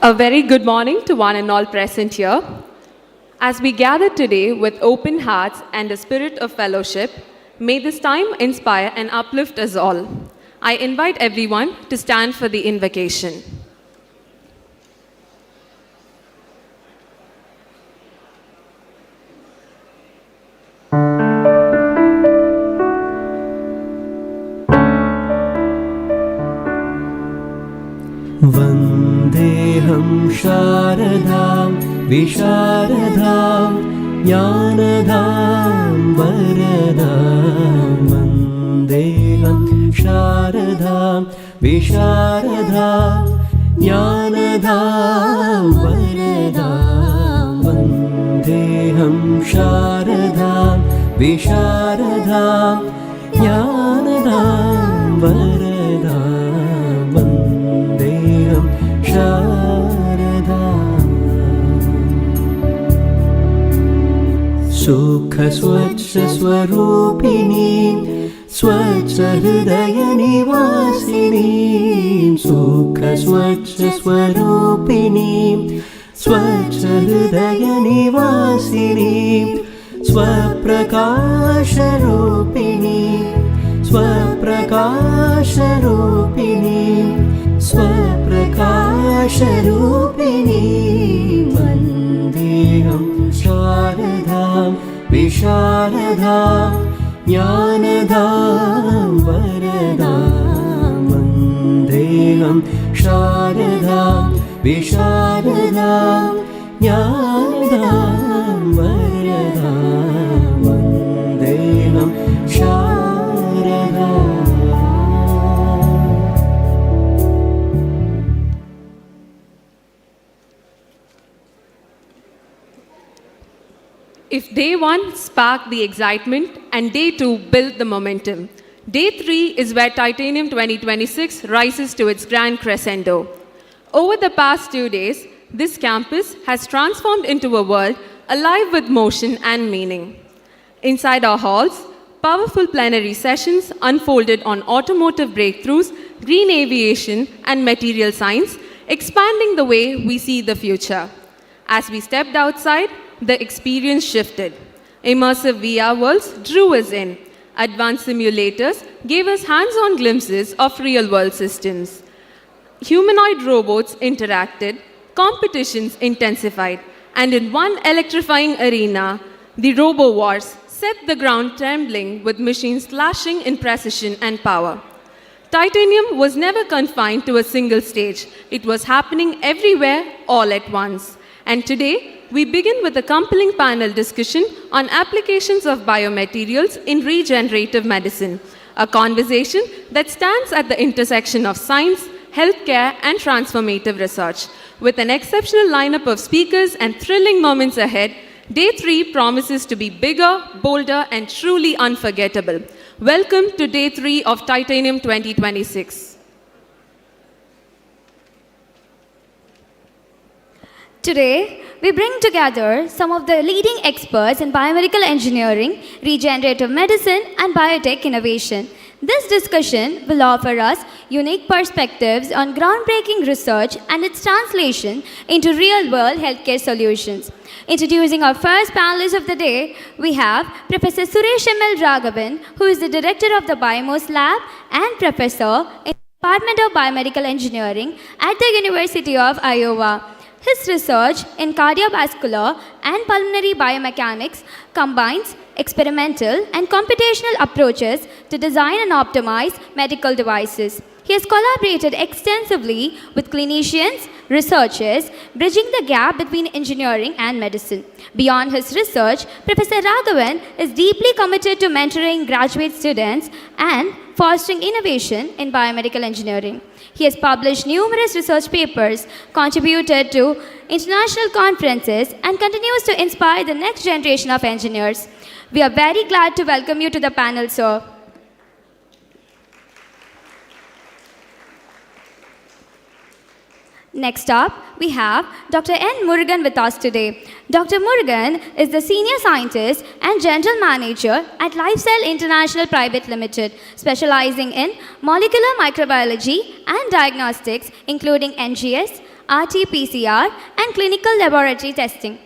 A very good morning to one and all present here. As we gather today with open hearts and a spirit of fellowship, may this time inspire and uplift us all. I invite everyone to stand for the invocation. वन्देऽहं शारदां विशारदां ज्ञानदां वरदां वन्देऽहं शारदां विशारदां ज्ञानदां वरदां वन्देऽहं शारदां विशारदां ज्ञानदां वरदां सुख स्वच्छ स्वरूपिणीं स्वच्छ हृदय निवासिनीं सुख स्वच्छ स्वरूपिणीं स्वच्छ हृदय निवासिनीं स्वप्रकाशरूपिणीं स्वप्रकाशरूपिणीं स्वप्रकाशरूपिणीं वन्देऽहं शारदां विशारदां ज्ञानदां वरदां वन्देऽहं शारदां विशारदां ज्ञानदां वरदां वन्देऽहं शारदाम्. If day 1 sparked the excitement and day 2 built the momentum, day 3 is where Titanium 2026 rises to its grand crescendo. Over the past 2 days, this campus has transformed into a world alive with motion and meaning. Inside our halls, powerful plenary sessions unfolded on automotive breakthroughs, green aviation, and material science, expanding the way we see the future. As we stepped outside, the experience shifted. Immersive VR worlds drew us in. Advanced simulators gave us hands-on glimpses of real-world systems. Humanoid robots interacted, competitions intensified, and in one electrifying arena, the robo-wars set the ground trembling with machines clashing in precision and power. Titanium was never confined to a single stage. It was happening everywhere, all at once. And today, we begin with a compelling panel discussion on applications of biomaterials in regenerative medicine, a conversation that stands at the intersection of science, healthcare, and transformative research. With an exceptional lineup of speakers and thrilling moments ahead, Day 3 promises to be bigger, bolder, and truly unforgettable. Welcome to Day 3 of Titanium 2026. Today, we bring together some of the leading experts in biomedical engineering, regenerative medicine, and biotech innovation. This discussion will offer us unique perspectives on groundbreaking research and its translation into real-world healthcare solutions. Introducing our first panelist of the day, we have Professor Suresh M.L. Raghavan, who is the Director of the Biomos Lab and Professor in the Department of Biomedical Engineering at the University of Iowa. His research in cardiovascular and pulmonary biomechanics combines experimental and computational approaches to design and optimize medical devices. He has collaborated extensively with clinicians, researchers, bridging the gap between engineering and medicine. Beyond his research, Professor Raghavan is deeply committed to mentoring graduate students and fostering innovation in biomedical engineering. He has published numerous research papers, contributed to international conferences, and continues to inspire the next generation of engineers. We are very glad to welcome you to the panel, sir. Next up, we have Dr. N. Murugan with us today. Dr. Murugan is the Senior Scientist and General Manager at Lifestyle International Private Limited, specializing in molecular microbiology and diagnostics, including NGS, RT-PCR, and clinical laboratory testing.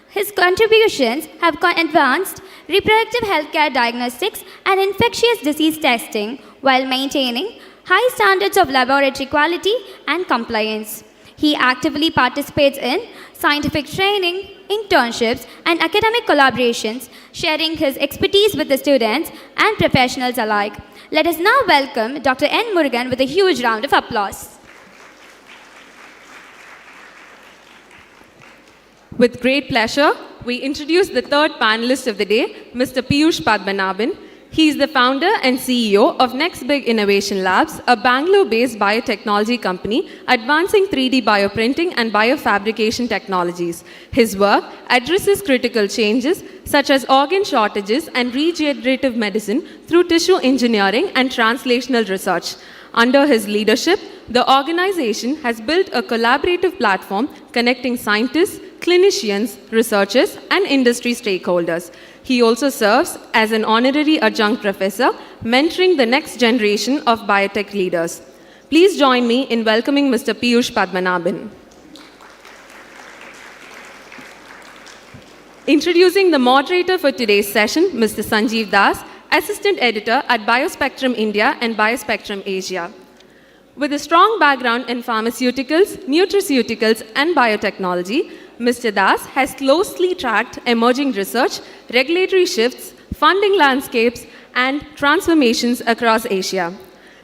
His contributions have advanced reproductive healthcare diagnostics and infectious disease testing while maintaining high standards of laboratory quality and compliance. He actively participates in scientific training, internships, and academic collaborations, sharing his expertise with the students and professionals alike. Let us now welcome Dr. N. Murugan with a huge round of applause. With great pleasure, we introduce the third panelist of the day, Mr. Piyush Padmanabhan. He is the founder and CEO of Next Big Innovation Labs, a Bangalore-based biotechnology company advancing 3D bioprinting and biofabrication technologies. His work addresses critical changes such as organ shortages and regenerative medicine through tissue engineering and translational research. Under his leadership, the organization has built a collaborative platform connecting scientists, clinicians, researchers, and industry stakeholders. He also serves as an honorary adjunct professor, mentoring the next generation of biotech leaders. Please join me in welcoming Mr. Piyush Padmanabhan. Introducing the moderator for today's session, Mr. Sanjeev Das, Assistant Editor at Biospectrum India and Biospectrum Asia. With a strong background in pharmaceuticals, nutraceuticals, and biotechnology, Mr. Das has closely tracked emerging research, regulatory shifts, funding landscapes, and transformations across Asia.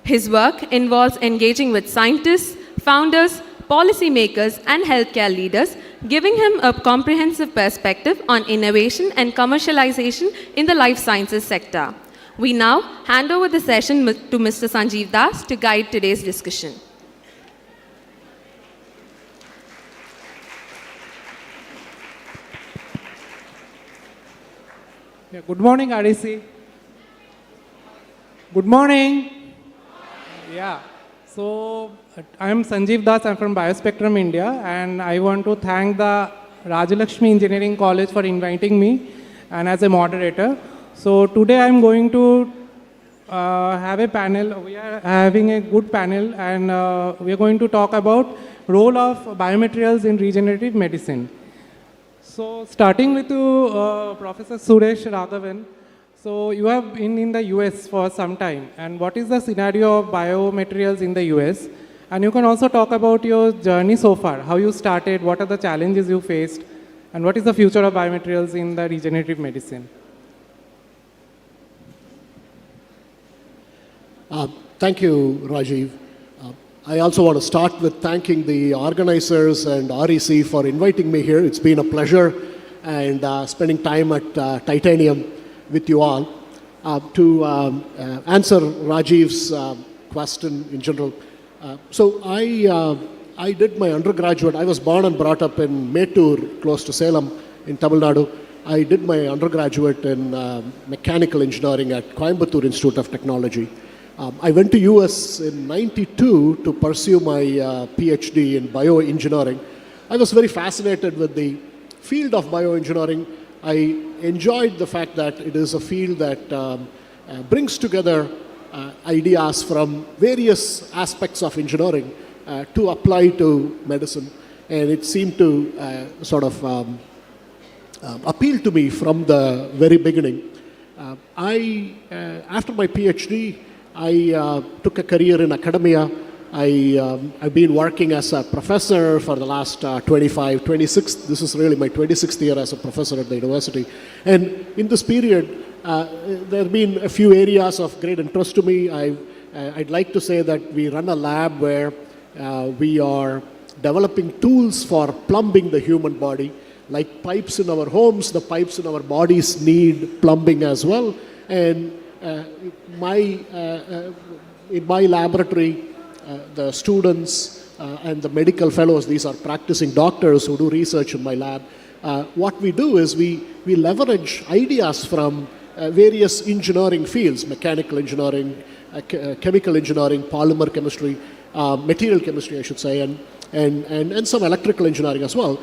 His work involves engaging with scientists, founders, policymakers, and healthcare leaders, giving him a comprehensive perspective on innovation and commercialization in the life sciences sector. We now hand over the session to Mr. Sanjeev Das to guide today's discussion. Yeah, good morning, RDC. Good morning. Yeah. So, I am Sanjeev Das. I'm from Biospectrum India, and I want to thank the Rajalakshmi Engineering College for inviting me and as a moderator. So, today I'm going to have a panel. We are having a good panel, and we are going to talk about role of biomaterials in regenerative medicine. So, starting with Professor Suresh Raghavan. So, you have been in the US for some time, and what is the scenario of biomaterials in the US? And you can also talk about your journey so far, how you started, what are the challenges you faced, and what is the future of biomaterials in the regenerative medicine? Thank you, Rajiv. I also want to start with thanking the organizers and REC for inviting me here. It's been a pleasure and spending time at Titanium with you all. To answer Rajiv's question in general, so I did my undergraduate. I was born and brought up in Mettur, close to Salem, in Tamil Nadu. I did my undergraduate in mechanical engineering at Coimbatore Institute of Technology. I went to US in '92 to pursue my PhD in bioengineering. I was very fascinated with the field of bioengineering. I enjoyed the fact that it is a field that brings together ideas from various aspects of engineering to apply to medicine. And it seemed to sort of appeal to me from the very beginning. After my PhD, I took a career in academia. I've been working as a professor for the last 26, this is really my 26th year as a professor at the university. And in this period, there have been a few areas of great interest to me. I'd like to say that we run a lab where we are developing tools for plumbing the human body. Like pipes in our homes, the pipes in our bodies need plumbing as well. And in my laboratory, the students and the medical fellows, these are practicing doctors who do research in my lab. What we do is we leverage ideas from various engineering fields, mechanical engineering, chemical engineering, polymer chemistry, material chemistry, I should say, and some electrical engineering as well.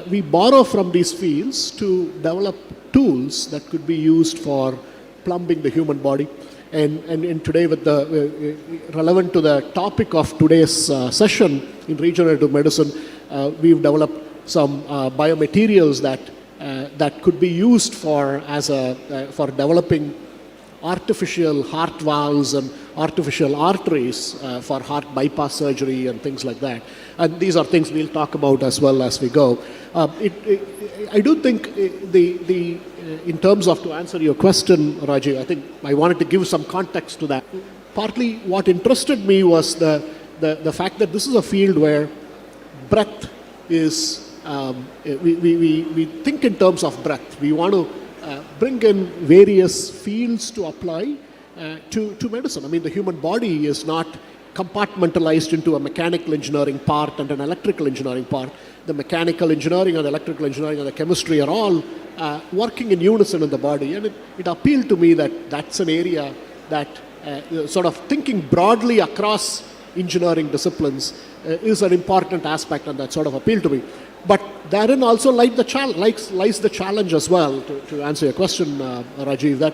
We borrow from these fields to develop tools that could be used for plumbing the human body. And today, with the relevant to the topic of today's session in regenerative medicine, we've developed some biomaterials that could be used for developing artificial heart valves and artificial arteries for heart bypass surgery and things like that. And these are things we'll talk about as well as we go. I do think in terms of, to answer your question, Rajiv, I think I wanted to give some context to that. Partly what interested me was the fact that this is a field where breadth is, we think in terms of breadth. We want to bring in various fields to apply to medicine. I mean, the human body is not compartmentalized into a mechanical engineering part and an electrical engineering part. The mechanical engineering and the electrical engineering and the chemistry are all working in unison in the body. And it appealed to me that that's an area that sort of thinking broadly across engineering disciplines is an important aspect, and that sort of appealed to me. But therein also lies the challenge as well, to answer your question, Rajiv, that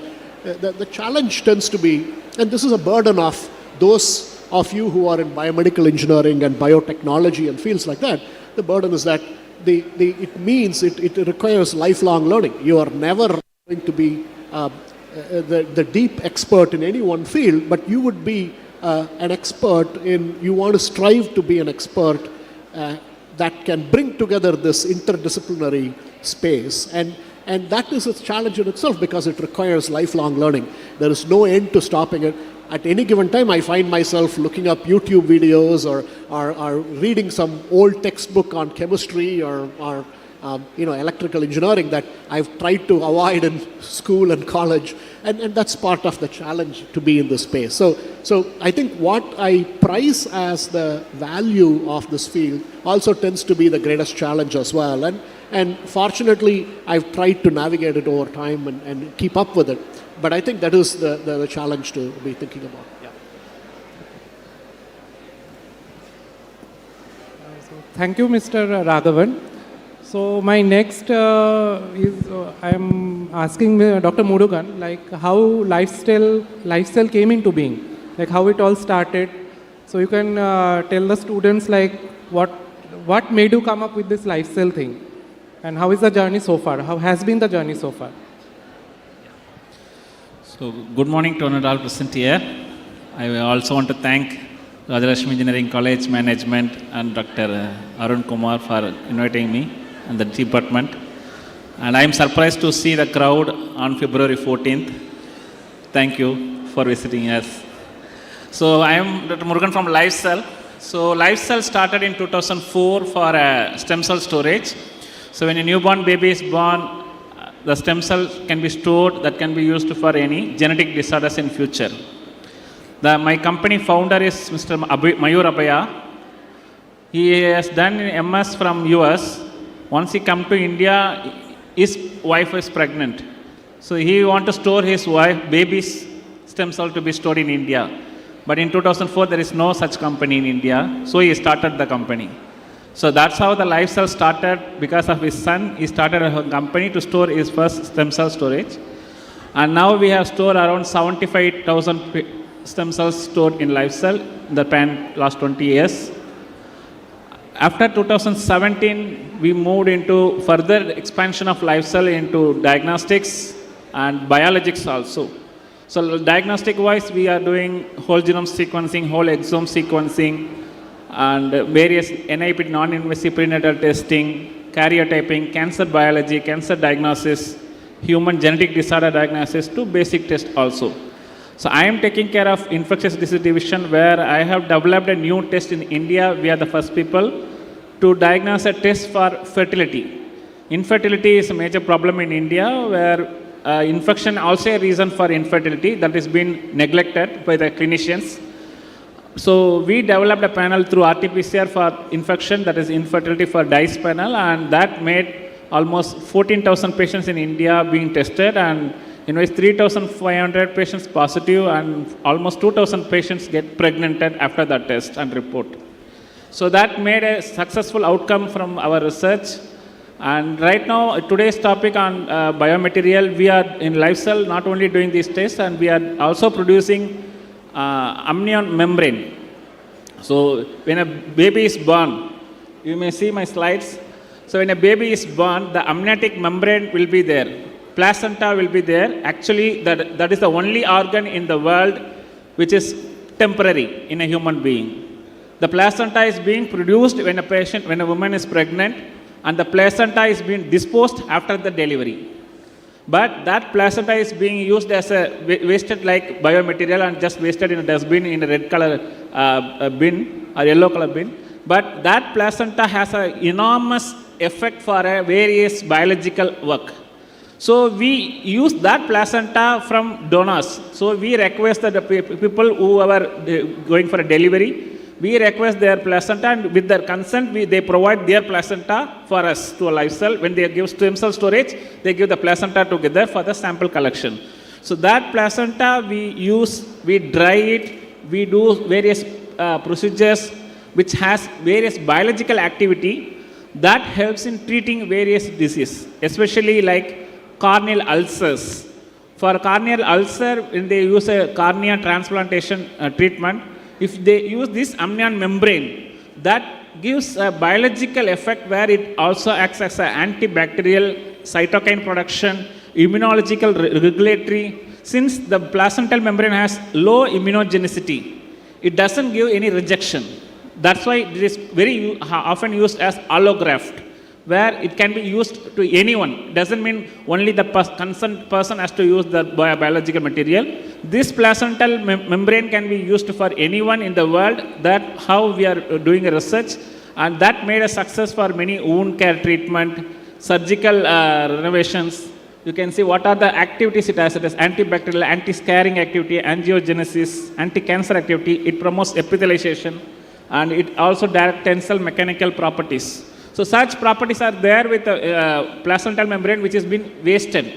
the challenge tends to be, and this is a burden of those of you who are in biomedical engineering and biotechnology and fields like that. The burden is that it requires lifelong learning. You are never going to be the deep expert in any one field, but you would be an expert you want to strive to be an expert that can bring together this interdisciplinary space. And that is a challenge in itself because it requires lifelong learning. There is no end to stopping it. At any given time, I find myself looking up YouTube videos or reading some old textbook on chemistry or electrical engineering that I've tried to avoid in school and college. And that's part of the challenge to be in this space. So I think what I prize as the value of this field also tends to be the greatest challenge as well. And fortunately, I've tried to navigate it over time and keep up with it. But I think that is the challenge to be thinking about. Yeah. Thank you, Mr. Raghavan. So my next is I am asking Dr. Murugan, like how lifestyle came into being, like how it all started. So you can tell the students like what made you come up with this lifestyle thing, and how is the journey so far? How has been the journey so far? So good morning to all present here. I also want to thank Rajalakshmi Engineering College Management and Dr. Arun Kumar for inviting me and the department. And I am surprised to see the crowd on February 14th. Thank you for visiting us. So I am Dr. Murugan from LifeCell. So LifeCell started in 2004 for stem cell storage. So when a newborn baby is born, the stem cell can be stored that can be used for any genetic disorders in future. My company founder is Mr. Mayur Abaya. He has done MS from US. Once he come to India, his wife is pregnant. So he want to store his baby's stem cell to be stored in India. But in 2004, there is no such company in India. So he started the company. So that's how the LifeCell started. Because of his son, he started a company to store his first stem cell storage. And now we have stored around 75,000 stem cells stored in LifeCell in the last 20 years. After 2017, we moved into further expansion of LifeCell into diagnostics and biologics also. So diagnostic wise, we are doing whole genome sequencing, whole exome sequencing, and various NIPT, non-invasive prenatal testing, karyotyping, cancer biology, cancer diagnosis, human genetic disorder diagnosis to basic test also. So I am taking care of infectious disease division, where I have developed a new test in India. We are the first people to diagnose a test for fertility. Infertility is a major problem in India, where infection also a reason for infertility that is being neglected by the clinicians. So we developed a panel through RT-PCR for infection, that is infertility for DICE panel, and that made almost 14,000 patients in India being tested, and 3,500 patients positive, and almost 2,000 patients get pregnanted after that test and report. So that made a successful outcome from our research. And right now, today's topic on biomaterial, we are in LifeCell not only doing these tests, and we are also producing amnion membrane. So when a baby is born, you may see my slides. So when a baby is born, the amniotic membrane will be there. Placenta will be there. Actually, that is the only organ in the world which is temporary in a human being. The placenta is being produced when a woman is pregnant, and the placenta is being disposed after the delivery. But that placenta is being used as a wasted like biomaterial and just wasted in a dustbin in a red color bin or yellow color bin. But that placenta has an enormous effect for a various biological work. So we use that placenta from donors. So we request that the people who are going for a delivery, we request their placenta, and with their consent, they provide their placenta for us to a live cell. When they give stem cell storage, they give the placenta together for the sample collection. So that placenta we use, we dry it, we do various procedures which has various biological activity that helps in treating various diseases, especially like corneal ulcers. For corneal ulcer, when they use a cornea transplantation treatment, if they use this amnion membrane, that gives a biological effect where it also acts as an antibacterial, cytokine production, immunological regulatory. Since the placental membrane has low immunogenicity, it doesn't give any rejection. That's why it is very often used as allograft, where it can be used to anyone. Doesn't mean only the concerned person has to use the biological material. This placental membrane can be used for anyone in the world. That how we are doing a research, and that made a success for many wound care treatment, surgical renovations. You can see what are the activities it has. It has antibacterial, anti-scarring activity, angiogenesis, anti-cancer activity. It promotes epithelialization, and it also directs tensile mechanical properties. So such properties are there with the placental membrane, which has been wasted.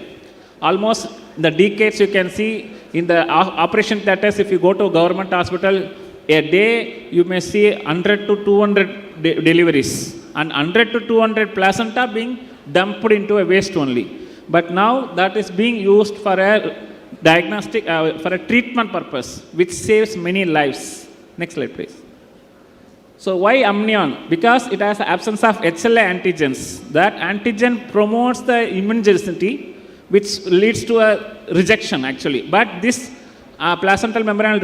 Almost in the decades, you can see in the operation theaters, if you go to a government hospital, a day you may see 100 to 200 deliveries, and 100 to 200 placenta being dumped into a waste only. But now that is being used for a diagnostic, for a treatment purpose, which saves many lives. Next slide, please. So why amnion? Because it has the absence of HLA antigens. That antigen promotes the immunogenicity, which leads to a rejection actually. But this placental membrane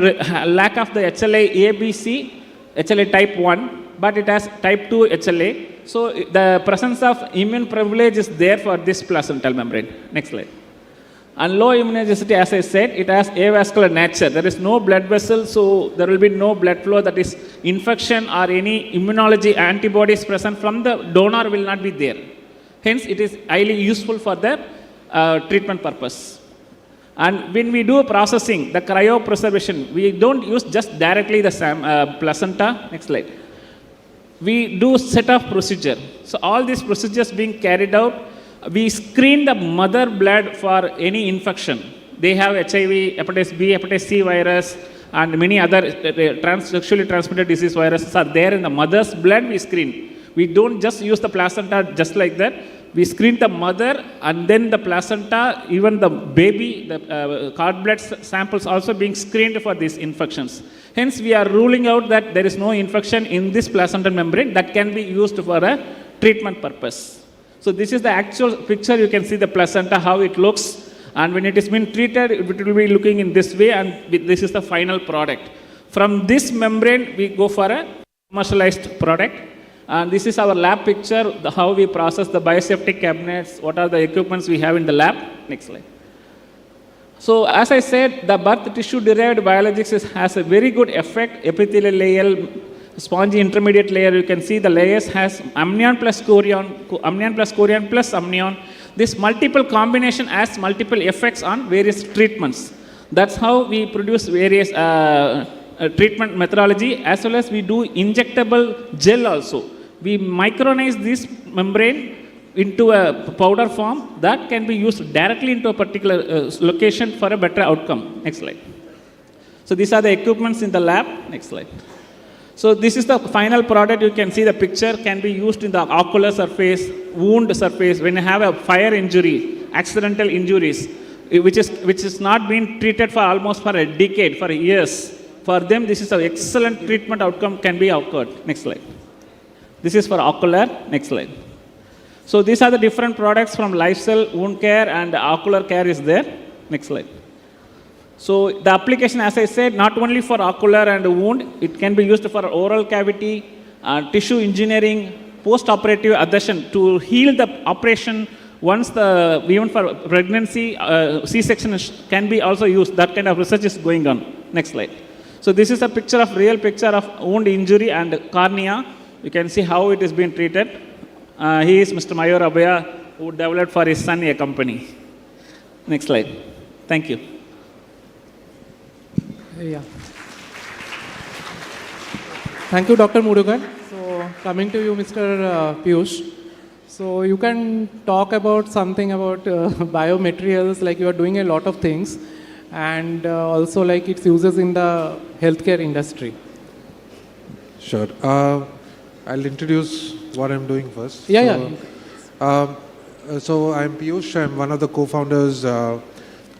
lack of the HLA ABC, HLA type 1, but it has type 2 HLA. So the presence of immune privilege is there for this placental membrane. Next slide. And low immunogenicity, as I said, it has avascular nature. There is no blood vessel, so there will be no blood flow. That is, infection or any immunology antibodies present from the donor will not be there. Hence, it is highly useful for the treatment purpose. And when we do processing, the cryopreservation, we don't use just directly the placenta. Next slide. We do set of procedure. So all these procedures being carried out, we screen the mother blood for any infection. They have HIV, hepatitis B, hepatitis C virus, and many other sexually transmitted disease viruses are there in the mother's blood. We screen. We don't just use the placenta just like that. We screen the mother, and then the placenta, even the baby, the cord blood samples also being screened for these infections. Hence, we are ruling out that there is no infection in this placental membrane that can be used for a treatment purpose. So this is the actual picture. You can see the placenta, how it looks. And when it is been treated, it will be looking in this way, and this is the final product. From this membrane, we go for a commercialized product. And this is our lab picture, how we process the biosafety cabinets, what are the equipments we have in the lab. Next slide. So as I said, the birth tissue derived biologics has a very good effect, epithelial layer, spongy intermediate layer. You can see the layers has amnion plus chorion plus amnion. This multiple combination has multiple effects on various treatments. That's how we produce various treatment methodology, as well as we do injectable gel also. We micronize this membrane into a powder form that can be used directly into a particular location for a better outcome. Next slide. So these are the equipments in the lab. Next slide. So this is the final product. You can see the picture can be used in the ocular surface, wound surface. When you have a fire injury, accidental injuries, which is not been treated for almost for a decade, for years. For them, this is an excellent treatment outcome can be occurred. Next slide. This is for ocular. Next slide. So these are the different products from lifestyle, wound care, and ocular care is there. Next slide. So the application, as I said, not only for ocular and wound, it can be used for oral cavity, tissue engineering, post-operative adhesion to heal the operation. Once the, even for pregnancy, C-section can be also used. That kind of research is going on. Next slide. So this is a picture of, real picture of wound injury and cornea. You can see how it is being treated. He is Mr. Mayur Abhaya, who developed for his son a company. Next slide. Thank you. Yeah. Thank you, Dr. Murugan. So coming to you, Mr. Piyush. So you can talk about something about biomaterials, like you are doing a lot of things, and also like its uses in the healthcare industry. Sure. I'll introduce what I'm doing first. Yeah. So I'm Piyush. I'm one of the co-founders, the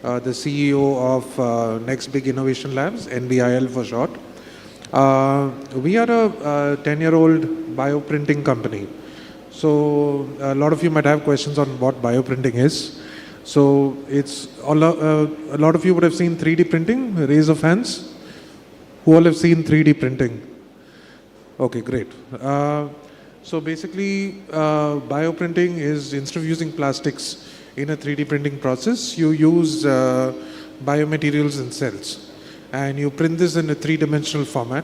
CEO of Next Big Innovation Labs, NBIL for short. We are a 10-year-old bioprinting company. So a lot of you might have questions on what bioprinting is. So it's a lot of you would have seen 3D printing. Raise of hands. Who all have seen 3D printing? Okay, great. So basically, bioprinting is, instead of using plastics in a 3D printing process, you use biomaterials and cells, and you print this in a three-dimensional format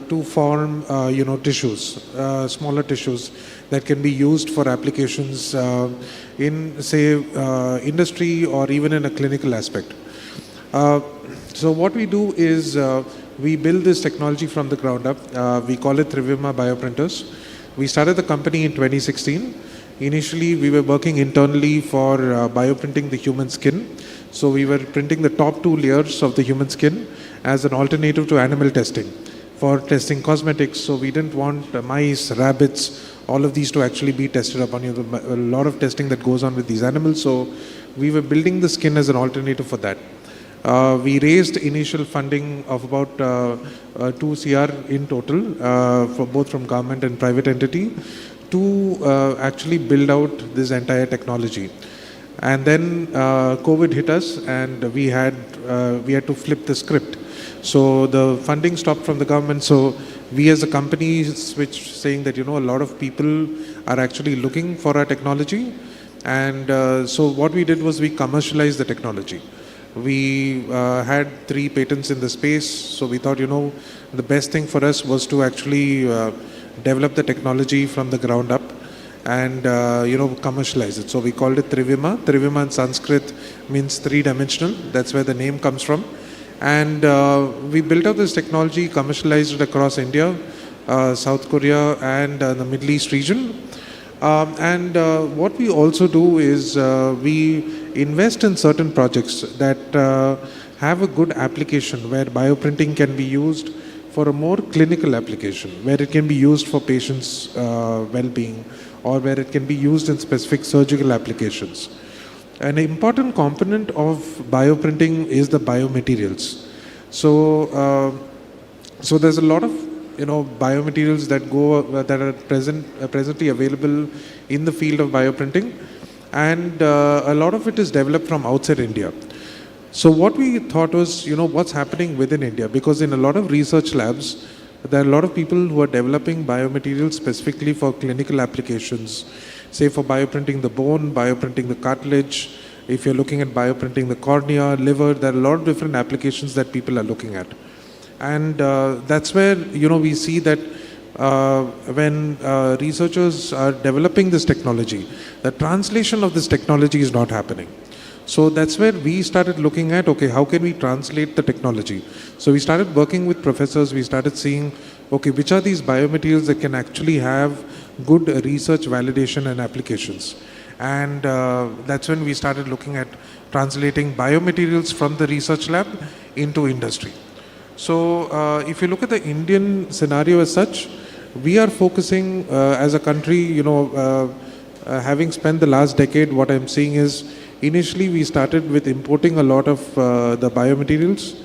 to form, tissues, smaller tissues that can be used for applications in, say, industry or even in a clinical aspect. So what we do is we build this technology from the ground up. We call it Trivima Bioprinters. We started the company in 2016. Initially, we were working internally for bioprinting the human skin. So we were printing the top 2 layers of the human skin as an alternative to animal testing for testing cosmetics. So we didn't want mice, rabbits, all of these to actually be tested upon. A lot of testing that goes on with these animals. So we were building the skin as an alternative for that. We raised initial funding of about 2 CR in total, for both from government and private entity, to actually build out this entire technology. And then COVID hit us, and we had to flip the script. So the funding stopped from the government. So we as a company switched, saying that, a lot of people are actually looking for our technology. And so what we did was we commercialized the technology. We had 3 patents in the space. So we thought, the best thing for us was to actually develop the technology from the ground up and, commercialize it. So we called it Trivima. Trivima in Sanskrit means 3-dimensional. That's where the name comes from. And we built out this technology, commercialized it across India, South Korea, and the Middle East region. What we also do is we invest in certain projects that have a good application, where bioprinting can be used for a more clinical application, where it can be used for patients' well-being, or where it can be used in specific surgical applications. An important component of bioprinting is the biomaterials. So there's a lot of biomaterials that are presently available in the field of bioprinting, and a lot of it is developed from outside India. So what we thought was, what's happening within India, because in a lot of research labs, there are a lot of people who are developing biomaterials specifically for clinical applications, say for bioprinting the bone, bioprinting the cartilage. If you're looking at bioprinting the cornea, liver, there are a lot of different applications that people are looking at. And that's where, we see that when researchers are developing this technology, the translation of this technology is not happening. So that's where we started looking at, okay, how can we translate the technology? So we started working with professors. We started seeing, okay, which are these biomaterials that can actually have good research validation and applications. And that's when we started looking at translating biomaterials from the research lab into industry. So if you look at the Indian scenario as such, we are focusing as a country, having spent the last decade, what I'm seeing is, initially we started with importing a lot of the biomaterials.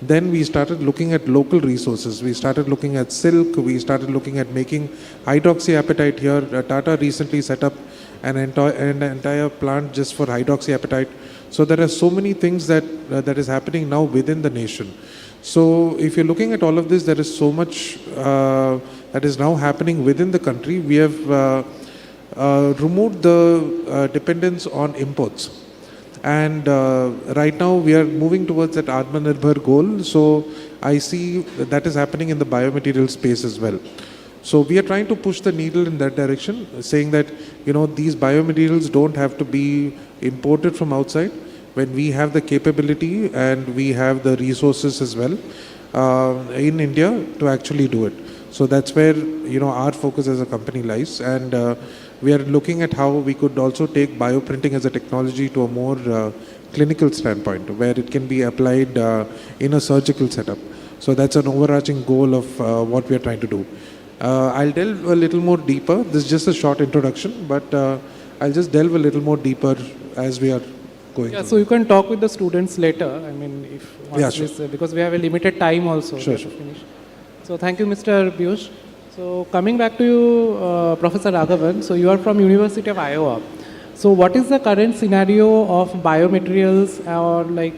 Then we started looking at local resources. We started looking at silk. We started looking at making hydroxyapatite here. Tata recently set up an entire plant just for hydroxyapatite. So there are so many things that is happening now within the nation. So if you're looking at all of this, there is so much that is now happening within the country. We have removed the dependence on imports. And right now we are moving towards that Atmanirbhar goal. So I see that is happening in the biomaterial space as well. So we are trying to push the needle in that direction, saying that, these biomaterials don't have to be imported from outside when we have the capability and we have the resources as well in India to actually do it. So that's where, our focus as a company lies. And we are looking at how we could also take bioprinting as a technology to a more clinical standpoint, where it can be applied in a surgical setup. So that's an overarching goal of what we are trying to do. I'll delve a little more deeper. This is just a short introduction, but I'll just delve a little more deeper as we are going. Yeah, so you can talk with the students later. I mean, if sure. Because we have a limited time also Sure. to finish. So thank you, Mr. Piyush. So coming back to you, Professor Raghavan. So you are from University of Iowa. So what is the current scenario of biomaterials or like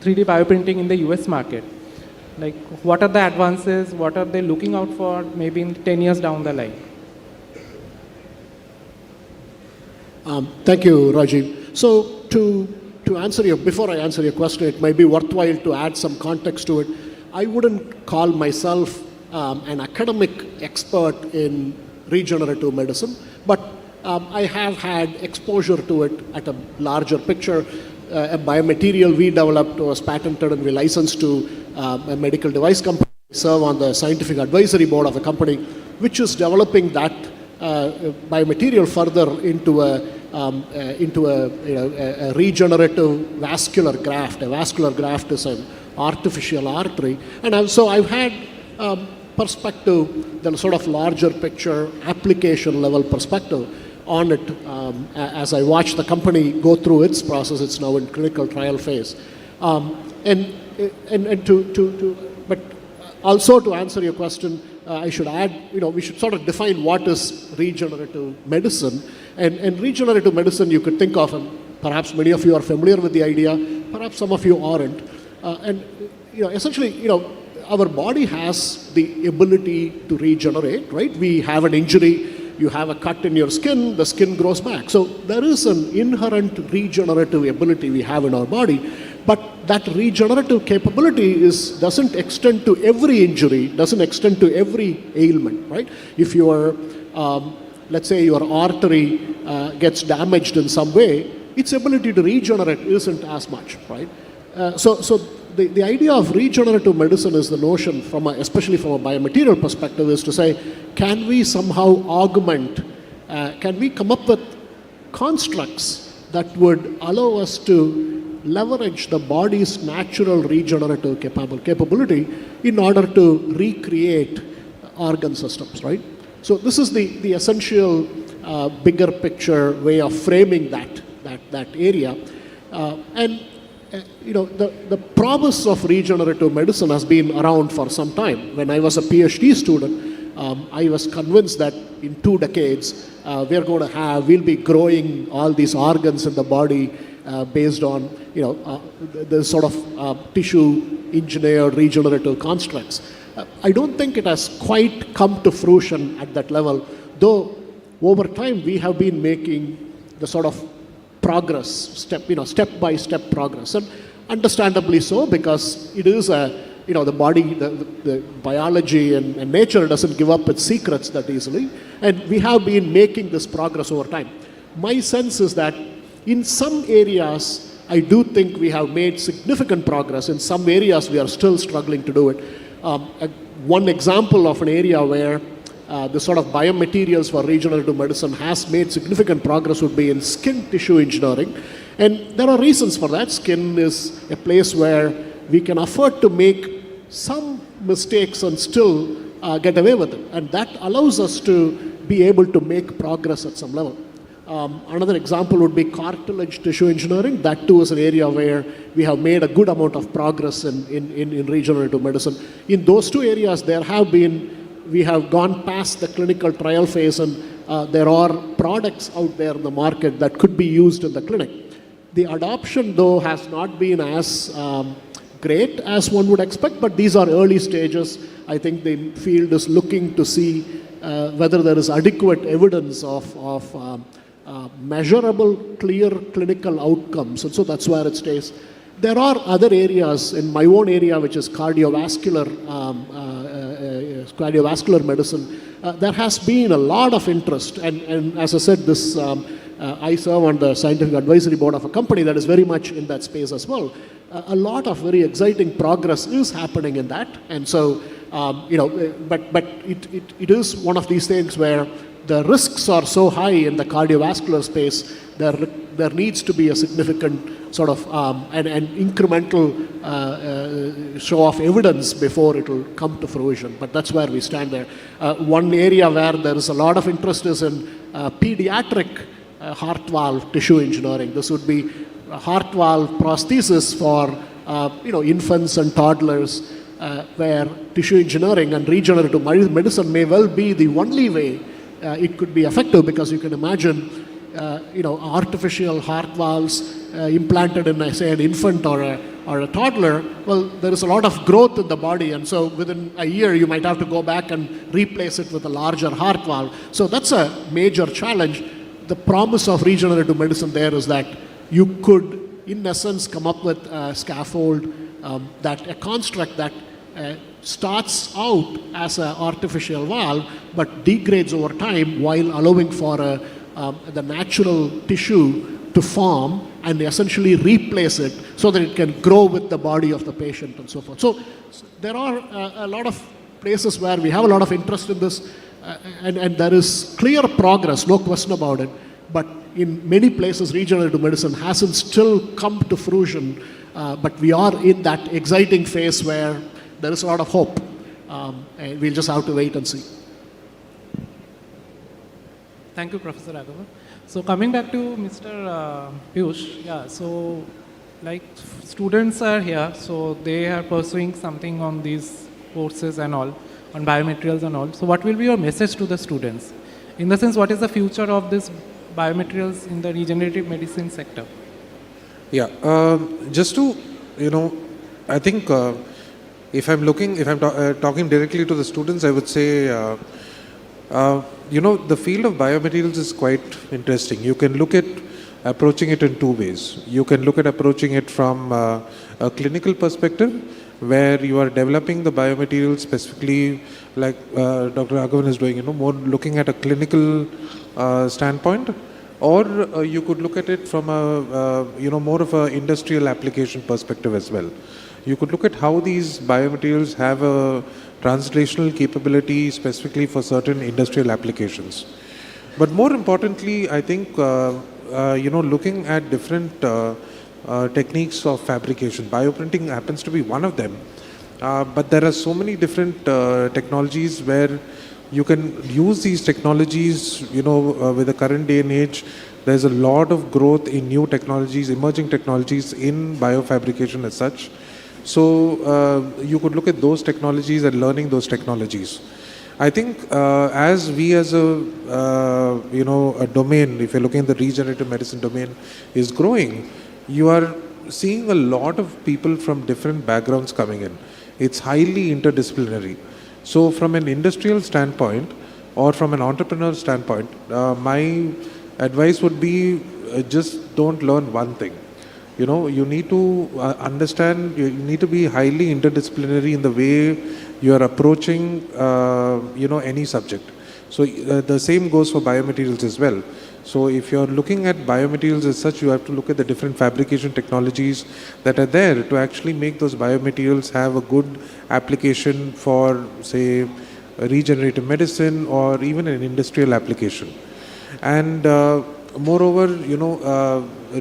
3D bioprinting in the US market? Like, what are the advances? What are they looking out for maybe in 10 years down the line? Thank you, Rajiv. So to answer before I answer your question, it might be worthwhile to add some context to it. I wouldn't call myself an academic expert in regenerative medicine, but I have had exposure to it at a larger picture. A biomaterial we developed was patented and we licensed to a medical device company. I serve on the scientific advisory board of a company which is developing that biomaterial further into a regenerative vascular graft. A vascular graft is an artificial artery, and so I've had perspective, the sort of larger picture, application level perspective on it as I watch the company go through its process. It's now in clinical trial phase, but also to answer your question, I should add, we should sort of define what is regenerative medicine. And regenerative medicine, you could think of, and perhaps many of you are familiar with the idea, perhaps some of you aren't. Essentially, our body has the ability to regenerate, right? We have an injury, you have a cut in your skin, the skin grows back. So there is an inherent regenerative ability we have in our body, but that regenerative capability doesn't extend to every injury, doesn't extend to every ailment, right? If your, let's say your artery gets damaged in some way, its ability to regenerate isn't as much, right? So the idea of regenerative medicine is the notion, especially from a biomaterial perspective, is to say, can we somehow augment, can we come up with constructs that would allow us to leverage the body's natural regenerative capability in order to recreate organ systems, right? So this is the essential bigger picture way of framing that area. The promise of regenerative medicine has been around for some time. When I was a PhD student, I was convinced that in 2 decades, we'll be growing all these organs in the body based on, the sort of tissue engineered regenerative constructs. I don't think it has quite come to fruition at that level, though over time we have been making the sort of progress, step-by-step progress, and understandably so, because it is the body, the biology and nature doesn't give up its secrets that easily, and we have been making this progress over time. My sense is that in some areas, I do think we have made significant progress. In some areas, we are still struggling to do it. One example of an area where the sort of biomaterials for regenerative medicine has made significant progress would be in skin tissue engineering. And there are reasons for that. Skin is a place where we can afford to make some mistakes and still get away with it. And that allows us to be able to make progress at some level. Another example would be cartilage tissue engineering. That too is an area where we have made a good amount of progress in regenerative medicine. In those two areas, we have gone past the clinical trial phase, and there are products out there in the market that could be used in the clinic. The adoption, though, has not been as great as one would expect, but these are early stages. I think the field is looking to see whether there is adequate evidence of measurable, clear clinical outcomes, and so that's where it stays. There are other areas in my own area, which is cardiovascular medicine. There has been a lot of interest, and as I said, I serve on the scientific advisory board of a company that is very much in that space as well. A lot of very exciting progress is happening in that, and so but it is one of these things where the risks are so high in the cardiovascular space. There needs to be a significant sort of an incremental show of evidence before it will come to fruition. But that's where we stand there. One area where there is a lot of interest is in pediatric heart valve tissue engineering. This would be a heart valve prosthesis for infants and toddlers, where tissue engineering and regenerative medicine may well be the only way it could be effective, because you can imagine artificial heart valves implanted in, say, an infant or a toddler. Well, there is a lot of growth in the body, and so within a year you might have to go back and replace it with a larger heart valve. So that's a major challenge. The promise of regenerative medicine there is that you could, in essence, come up with a scaffold, a construct that starts out as an artificial valve but degrades over time while allowing for the natural tissue to form and essentially replace it so that it can grow with the body of the patient and so forth. So there are a lot of places where we have a lot of interest in this, and there is clear progress, no question about it. But in many places, regenerative medicine hasn't still come to fruition, but we are in that exciting phase where there is a lot of hope, and we'll just have to wait and see. Thank you, Professor Raghavan. So coming back to Mr. Piyush, yeah, so like students are here, so they are pursuing something on these courses and all, on biomaterials and all. So what will be your message to the students? In the sense, what is the future of this biomaterials in the regenerative medicine sector? Yeah, just to, I think if I'm talking directly to the students, I would say, the field of biomaterials is quite interesting. You can look at approaching it in two ways. You can look at approaching it from a clinical perspective, where you are developing the biomaterials specifically, like Dr. Raghavan is doing, more looking at a clinical standpoint, or you could look at it from a, more of an industrial application perspective as well. You could look at how these biomaterials have a translational capability specifically for certain industrial applications. But more importantly, I think, looking at different techniques of fabrication. Bioprinting happens to be one of them. But there are so many different technologies where you can use these technologies, with the current day and age. There's a lot of growth in new technologies, emerging technologies in biofabrication as such. So you could look at those technologies and learning those technologies. I think as we as a domain, if you're looking at the regenerative medicine domain, is growing, you are seeing a lot of people from different backgrounds coming in. It's highly interdisciplinary. So from an industrial standpoint or from an entrepreneurial standpoint, my advice would be just don't learn one thing. You need to understand, you need to be highly interdisciplinary in the way you are approaching, any subject. So the same goes for biomaterials as well. So if you're looking at biomaterials as such, you have to look at the different fabrication technologies that are there to actually make those biomaterials have a good application for, say, regenerative medicine or even an industrial application. And moreover,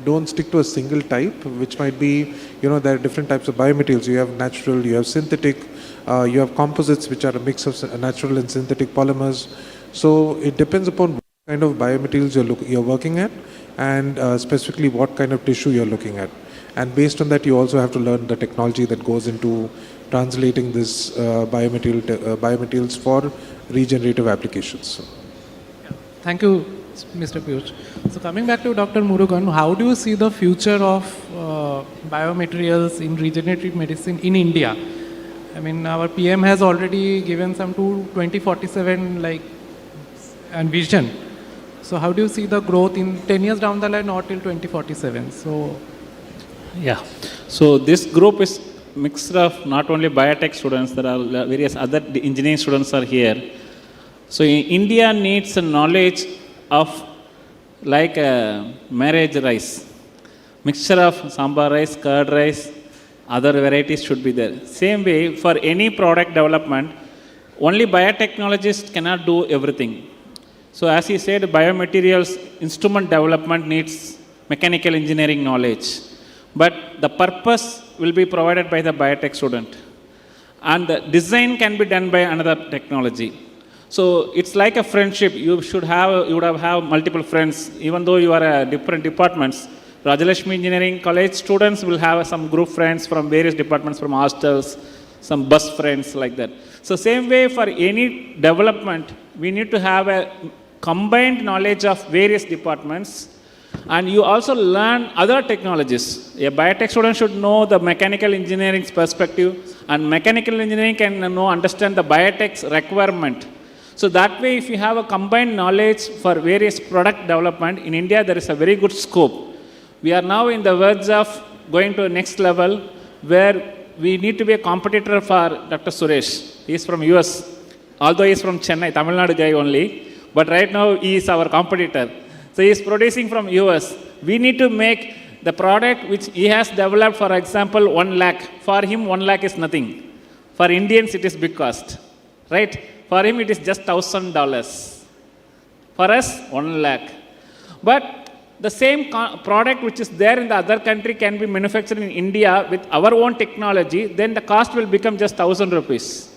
don't stick to a single type, which might be, there are different types of biomaterials. You have natural, you have synthetic, you have composites, which are a mix of natural and synthetic polymers. So it depends upon what kind of biomaterials you're working at, and specifically what kind of tissue you're looking at. And based on that, you also have to learn the technology that goes into translating this biomaterials for regenerative applications. Thank you, Mr. Piyush. So coming back to Dr. Murugan, how do you see the future of biomaterials in regenerative medicine in India? I mean, our PM has already given some 2047 and vision. So how do you see the growth in 10 years down the line or till 2047? Yeah. So this group is mixed of not only biotech students, there are various other engineering students are here. So India needs a knowledge of like a marriage rice, mixture of sambar rice, curd rice, other varieties should be there. Same way for any product development, only biotechnologists cannot do everything. So as he said, biomaterials instrument development needs mechanical engineering knowledge. But the purpose will be provided by the biotech student. And the design can be done by another technology. So it's like a friendship. You would have multiple friends, even though you are different departments. Rajalakshmi Engineering College students will have some group friends from various departments, from hostels, some bus friends like that. So same way for any development, we need to have a combined knowledge of various departments. And you also learn other technologies. A biotech student should know the mechanical engineering's perspective, and mechanical engineering can understand the biotech's requirement. So that way, if you have a combined knowledge for various product development, in India there is a very good scope. We are now in the verge of going to the next level where we need to be a competitor for Dr. Suresh. He is from US, although he is from Chennai, Tamil Nadu guy only. But right now, he is our competitor. So he is producing from US. We need to make the product which he has developed, for example, 1 lakh. For him, 1 lakh is nothing. For Indians, it is big cost. Right? For him, it is just $1,000. For us, 1 lakh. But the same product which is there in the other country can be manufactured in India with our own technology, then the cost will become just 1,000 rupees.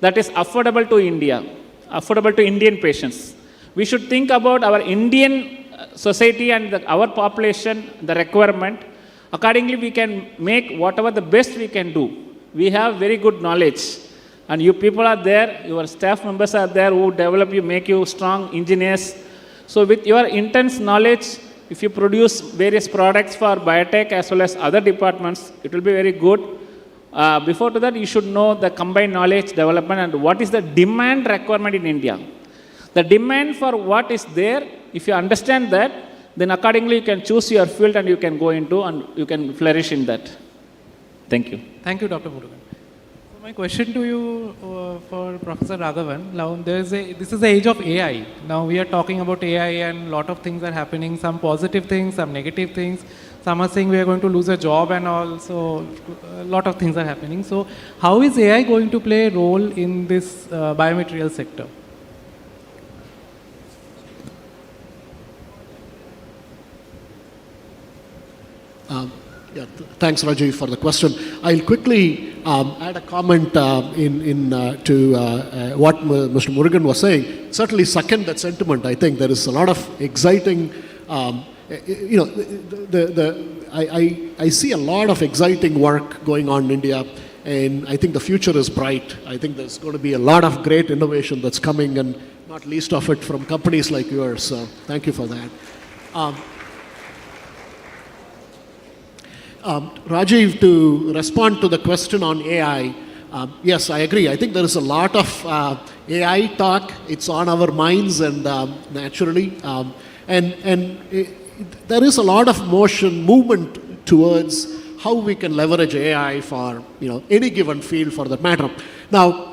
That is affordable to India, affordable to Indian patients. We should think about our Indian society and our population, the requirement. Accordingly, we can make whatever the best we can do. We have very good knowledge. And you people are there, your staff members are there who develop you, make you strong engineers. So with your intense knowledge, if you produce various products for biotech as well as other departments, it will be very good. Before to that, you should know the combined knowledge development and what is the demand requirement in India. The demand for what is there, if you understand that, then accordingly you can choose your field and you can go into and you can flourish in that. Thank you. Thank you, Dr. Murugan. So my question to you for Professor Raghavan, now this is the age of AI. Now we are talking about AI and a lot of things are happening, some positive things, some negative things. Some are saying we are going to lose a job and also a lot of things are happening. So how is AI going to play a role in this biomaterial sector? Thanks, Rajiv, for the question. I'll quickly add a comment to what Mr. Murugan was saying. Certainly second that sentiment. I think there is a lot of exciting, I see a lot of exciting work going on in India, and I think the future is bright. I think there's going to be a lot of great innovation that's coming, and not least of it from companies like yours. So thank you for that. Rajiv, to respond to the question on AI, yes, I agree. I think there is a lot of AI talk. It's on our minds, and naturally, there is a lot of movement towards how we can leverage AI for any given field, for that matter. Now,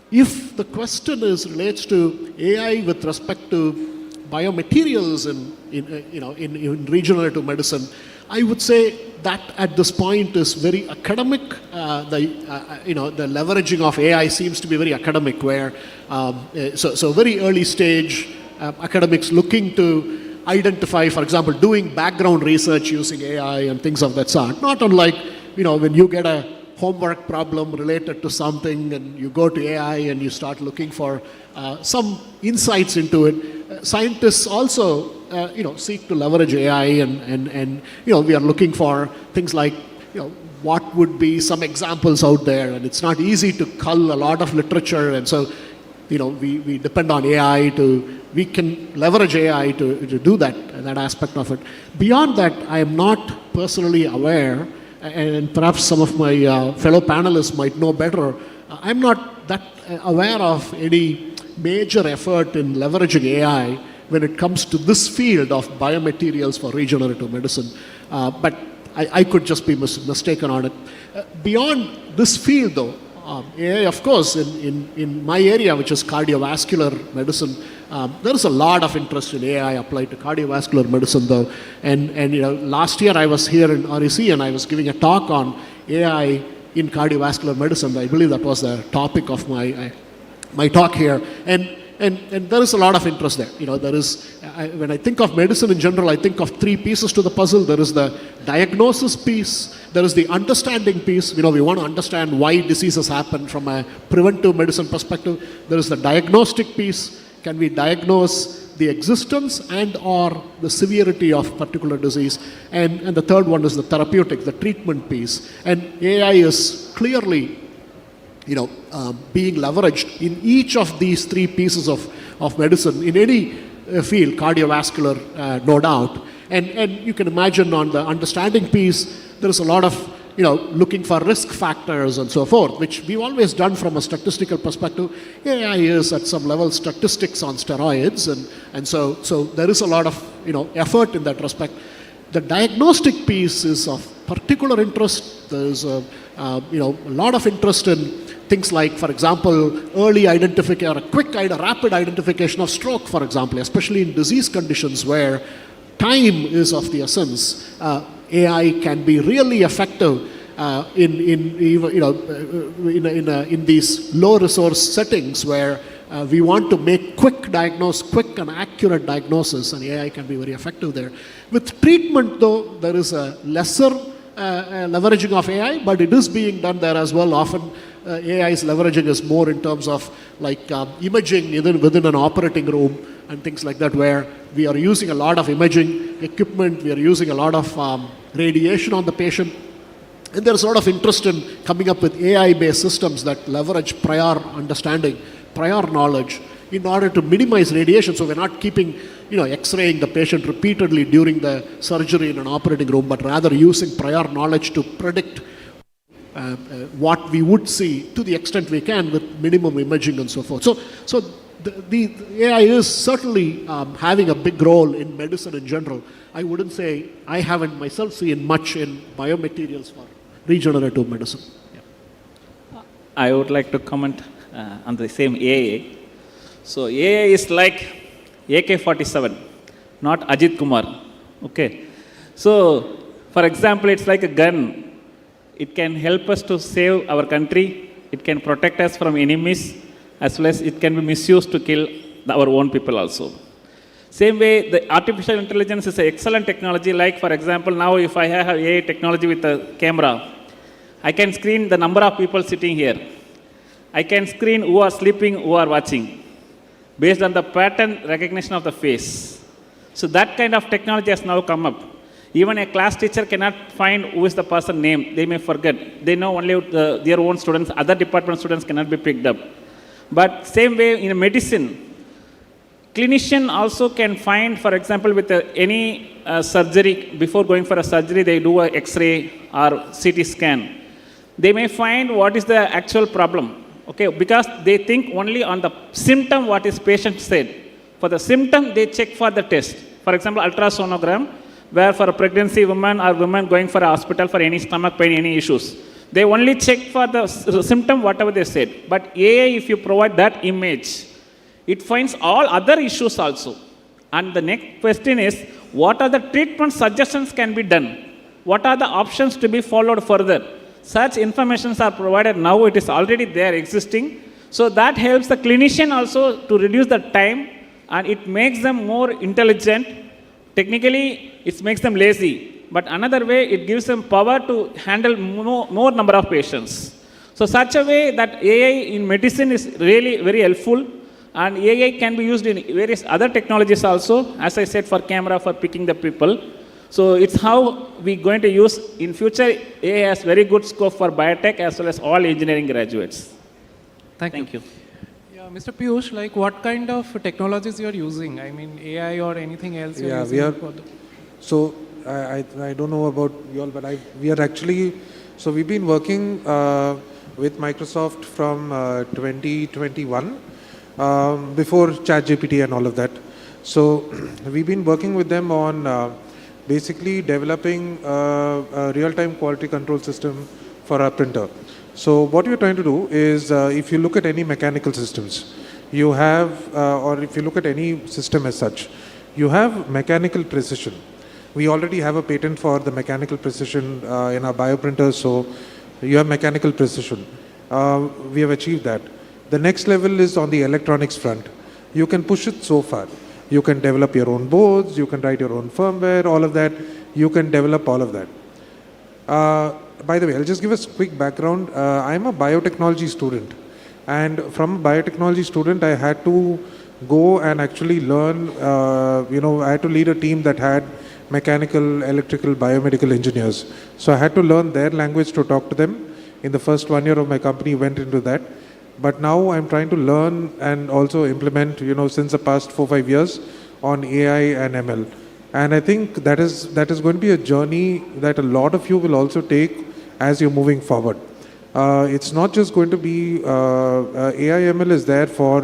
if the question relates to AI with respect to biomaterials in regenerative medicine, I would say that at this point is very academic. The leveraging of AI seems to be very academic, where so very early stage academics looking to identify, for example, doing background research using AI and things of that sort. Not unlike when you get a homework problem related to something and you go to AI and you start looking for some insights into it. scientists also, seek to leverage AI, and we are looking for things like, what would be some examples out there, and it's not easy to cull a lot of literature, and so, we depend on AI we can leverage AI to do that aspect of it. Beyond that, I am not personally aware, and perhaps some of my fellow panelists might know better, I'm not that aware of any major effort in leveraging AI when it comes to this field of biomaterials for regenerative medicine. But I could just be mistaken on it. Beyond this field, though, AI, of course, in my area, which is cardiovascular medicine, there is a lot of interest in AI applied to cardiovascular medicine, though. And last year I was here in REC and I was giving a talk on AI in cardiovascular medicine. I believe that was the topic of my talk here. And there is a lot of interest there. There is, when I think of medicine in general, I think of three pieces to the puzzle. There is the diagnosis piece, there is the understanding piece. We want to understand why diseases happen from a preventive medicine perspective. There is the diagnostic piece. Can we diagnose the existence and or the severity of particular disease? And the third one is the therapeutic, the treatment piece. And AI is clearly being leveraged in each of these three pieces of medicine in any field, cardiovascular, no doubt. And you can imagine on the understanding piece, there is a lot of looking for risk factors and so forth, which we've always done from a statistical perspective. AI is at some level statistics on steroids, and so there is a lot of effort in that respect. The diagnostic piece is of particular interest. There is a lot of interest in things like, for example, early identification or rapid identification of stroke, for example, especially in disease conditions where time is of the essence. AI can be really effective in these low resource settings where we want to make quick and accurate diagnosis, and AI can be very effective there. With treatment, though, there is a lesser leveraging of AI, but it is being done there as well. Often AI's leveraging is more in terms of like imaging within an operating room and things like that, where we are using a lot of imaging equipment, we are using a lot of radiation on the patient. And there's a lot of interest in coming up with AI-based systems that leverage prior understanding, prior knowledge, in order to minimize radiation. So we're not keeping, X-raying the patient repeatedly during the surgery in an operating room, but rather using prior knowledge to predict what we would see to the extent we can with minimum imaging and so forth. So the AI is certainly having a big role in medicine in general. I wouldn't say I haven't myself seen much in biomaterials for regenerative medicine. Yeah. I would like to comment on the same AA. So AA is like AK-47, not Ajit Kumar. Okay. So, for example, it's like a gun. It can help us to save our country. It can protect us from enemies, as well as it can be misused to kill our own people also. Same way, the artificial intelligence is an excellent technology. Like, for example, now if I have AI technology with a camera, I can screen the number of people sitting here. I can screen who are sleeping, who are watching, based on the pattern recognition of the face. So that kind of technology has now come up. Even a class teacher cannot find who is the person name. They may forget. They know only their own students. Other department students cannot be picked up. But same way in medicine, clinician also can find, for example, with any surgery, before going for a surgery, they do an X-ray or CT scan. They may find what is the actual problem. Okay, because they think only on the symptom what is patient said. For the symptom, they check for the test. For example, ultrasonogram, where for a pregnancy woman or woman going for a hospital for any stomach pain, any issues, they only check for the symptom, whatever they said. But AI, if you provide that image, it finds all other issues also. And the next question is, what are the treatment suggestions can be done? What are the options to be followed further? Such informations are provided now, it is already there existing. So that helps the clinician also to reduce the time, and it makes them more intelligent. Technically, it makes them lazy. But another way, it gives them power to handle more number of patients. So such a way that AI in medicine is really very helpful. And AI can be used in various other technologies also, as I said, for camera, for picking the people. So it's how we're going to use in future. AI has very good scope for biotech as well as all engineering graduates. Thank you. Yeah, Mr. Piyush, like what kind of technologies you are using? I mean, AI or anything else you're Yeah, using? we are. So I don't know about you all, but we are actually. So we've been working with Microsoft from 2021, before ChatGPT and all of that. So we've been working with them on basically developing a real-time quality control system for our printer. So what we're trying to do is, if you look at any mechanical systems, you have, or if you look at any system as such, you have mechanical precision. We already have a patent for the mechanical precision in our bioprinters, so you have mechanical precision. We have achieved that. The next level is on the electronics front. You can push it so far. You can develop your own boards, you can write your own firmware, all of that. You can develop all of that. By the way, I'll just give us a quick background. I'm a biotechnology student. And from a biotechnology student, I had to go and actually learn, I had to lead a team that had mechanical, electrical, biomedical engineers. So I had to learn their language to talk to them. In the first 1 year of my company, went into that. But now I'm trying to learn and also implement, since the past 4-5 years on AI and ML. And I think that is going to be a journey that a lot of you will also take as you're moving forward. It's not just going to be, AI ML is there for,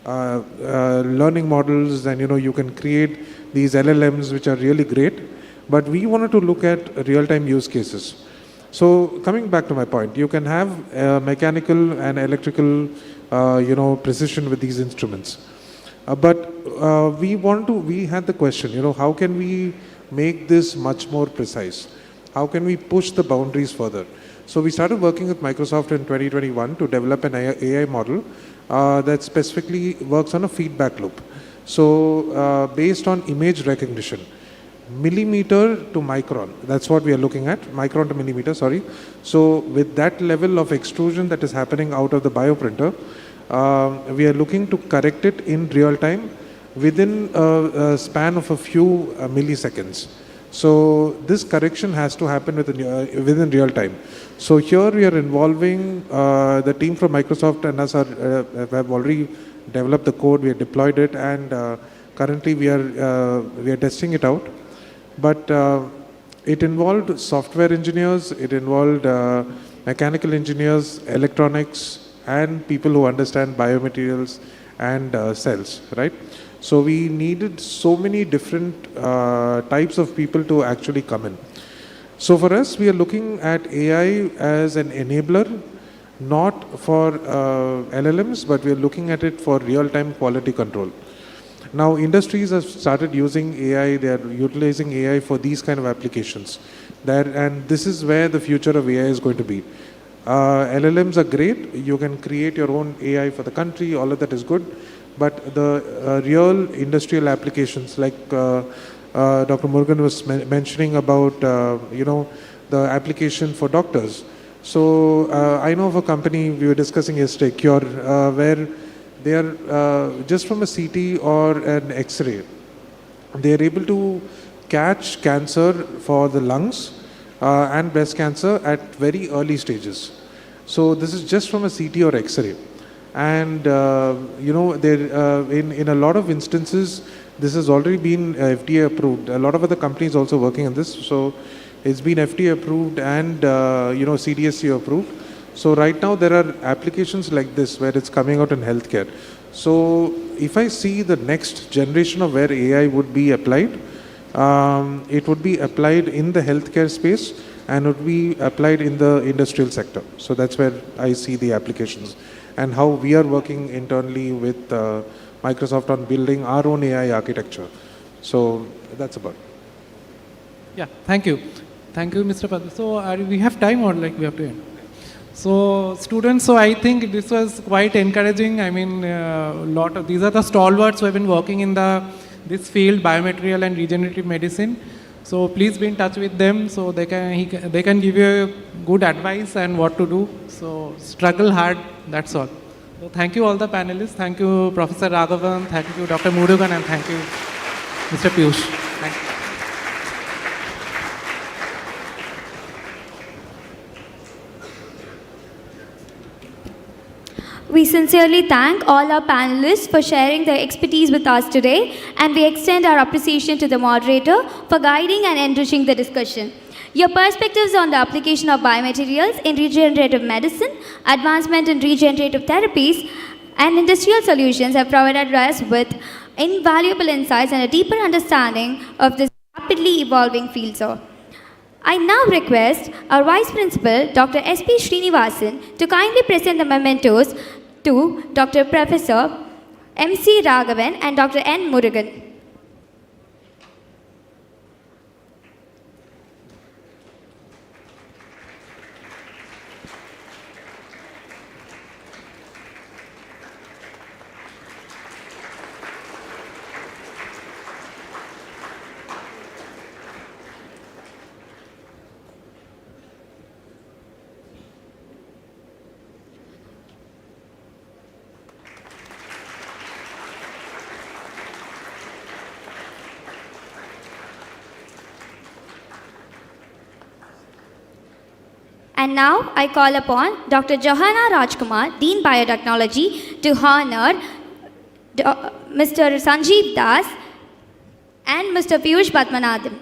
learning models, and, you can create these LLMs, which are really great. But we wanted to look at real-time use cases. So coming back to my point, you can have mechanical and electrical, precision with these instruments. But we had the question, how can we make this much more precise? How can we push the boundaries further? So we started working with Microsoft in 2021 to develop an AI model that specifically works on a feedback loop. So based on image recognition, millimeter to micron, that's what we are looking at, micron to millimeter, sorry. So with that level of extrusion that is happening out of the bioprinter, we are looking to correct it in real time within a span of a few milliseconds. So this correction has to happen within real time. So here we are involving the team from Microsoft and us have already developed the code, we have deployed it, and currently we are testing it out. But it involved software engineers, it involved mechanical engineers, electronics, and people who understand biomaterials and cells, right? So we needed so many different types of people to actually come in. So for us, we are looking at AI as an enabler, not for LLMs, but we are looking at it for real-time quality control. Now, industries have started using AI, they are utilizing AI for these kind of applications. And this is where the future of AI is going to be. LLMs are great, you can create your own AI for the country, all of that is good. But the real industrial applications, like Dr. Morgan was mentioning about, the application for doctors. So I know of a company we were discussing yesterday, Cure, where they are just from a CT or an X-ray, they are able to catch cancer for the lungs and breast cancer at very early stages. So this is just from a CT or X-ray. And, in a lot of instances, this has already been FDA approved. A lot of other companies also working on this. So it's been FDA approved and, CDSC approved. So right now there are applications like this where it's coming out in healthcare. So if I see the next generation of where AI would be applied, it would be applied in the healthcare space and would be applied in the industrial sector. So that's where I see the applications and how we are working internally with Microsoft on building our own AI architecture. So that's about it. Yeah, thank you. Thank you, Mr. Padma. So we have time or like we have to end? So students, so I think this was quite encouraging. I mean, these are the stalwarts who have been working in this field, biomaterial and regenerative medicine. So please be in touch with them so they can give you good advice and what to do. So struggle hard, that's all. So thank you all the panelists. Thank you Professor Raghavan, thank you Dr. Murugan, and thank you Mr. Piyush. Thank you. We sincerely thank all our panelists for sharing their expertise with us today, and we extend our appreciation to the moderator for guiding and enriching the discussion. Your perspectives on the application of biomaterials in regenerative medicine, advancement in regenerative therapies, and industrial solutions have provided us with invaluable insights and a deeper understanding of this rapidly evolving field, sir. I now request our Vice Principal, Dr. S.P. Srinivasan, to kindly present the mementos to Dr. Professor M.C. Raghavan and Dr. N. Murugan. And now I call upon Dr. Johanna Rajkumar, Dean Biotechnology, to honor Mr. Sanjeev Das and Mr. Piyush Padmanathan.